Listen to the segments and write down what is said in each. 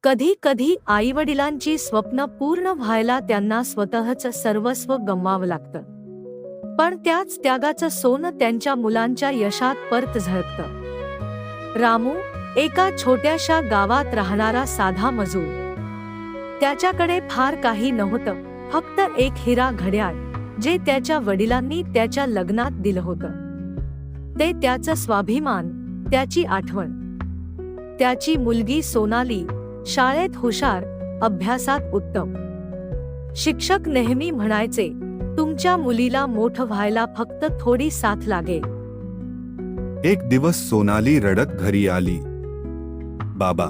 कधी कधी आईवडिलांची स्वप्न पूर्ण व्हायला त्यांना स्वतःचं सर्वस्व गमवावं लागतं, पण त्याच त्यागाचं सोनं त्यांच्या मुलांच्या यशात परत झळकतं. रामू एका छोट्याशा गावात राहणारा साधा मजूर. त्याच्याकडे फार काही नव्हतं, फक्त एक हिरा घड्याळ जे त्याच्या वडिलांनी त्याच्या लग्नात दिलं होतं. ते त्याचं स्वाभिमान, त्याची आठवण. त्याची मुलगी सोनाली शाळेत हुशार, अभ्यासात उत्तम. शिक्षक नेहमी म्हणायचे, तुमच्या मुलीला मोठं व्हायला फक्त थोडी साथ लागेल. एक दिवस सोनाली रडत घरी आली. बाबा,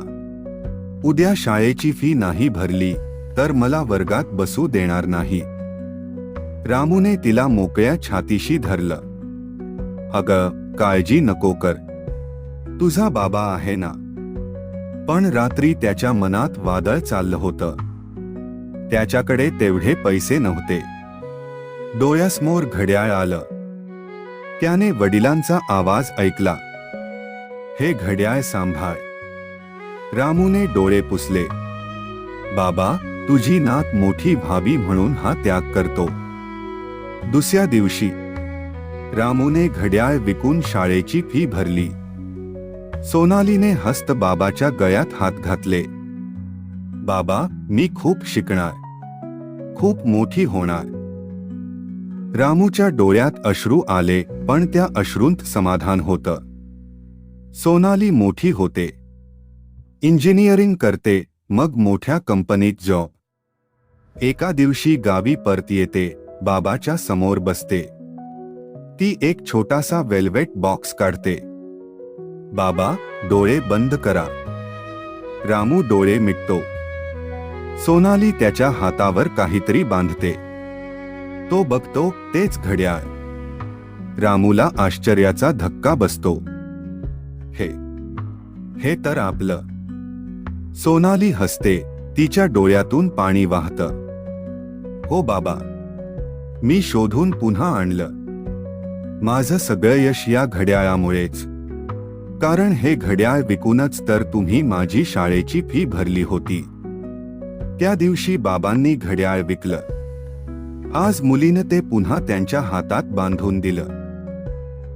उद्या शाळेची फी नाही भरली तर मला वर्गात बसू देणार नाही. रामूने तिला मोकळ्या छातीशी धरलं. अगं, काळजी नको कर, तुझा बाबा आहे ना. पण रात्री त्याच्या मनात वादळ चाललं होतं. त्याच्याकडे तेवढे पैसे नव्हते. डोळ्यासमोर घड्याळ आलं. त्याने वडिलांचा आवाज ऐकला, हे घड्याळ सांभाळ. रामूने डोळे पुसले. बाबा, तुझी नात मोठी व्हावी म्हणून हा त्याग करतो. दुसऱ्या दिवशी रामूने घड्याळ विकून शाळेची फी भरली. सोनालीने हस्त बाबाच्या गळ्यात हात घातले. बाबा, मी खूप शिकणार, खूप मोठी होणार. रामूच्या डोळ्यात अश्रू आले, पण त्या अश्रूंत समाधान होतं. सोनाली मोठी होते, इंजिनिअरिंग करते, मग मोठ्या कंपनीत जॉब. एका दिवशी गावी परत येते, बाबाच्या समोर बसते. ती एक छोटासा वेल्वेट बॉक्स काढते. बाबा, डोळे बंद करा. रामू डोळे मिटतो. सोनाली त्याच्या हातावर काहीतरी बांधते. तो बघतो, तेच घड्याळ. रामूला आश्चर्याचा धक्का बसतो. हे तर आपलं. सोनाली हसते, तिच्या डोळ्यातून पाणी वाहतं. हो बाबा, मी शोधून पुन्हा आणलं. माझं सगळं यश या घड्याळामुळेच. कारण हे घड्याळ विकूनच तर तुम्ही माझी शाळेची फी भरली होती. त्या दिवशी बाबांनी घड्याळ विकलं. आज मुलीनं ते पुन्हा त्यांच्या हातात बांधून दिलं.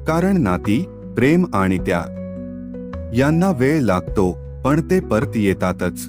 कारण नाती, प्रेम आणि त्याग यांना वेळ लागतो, पण ते परत येतातच.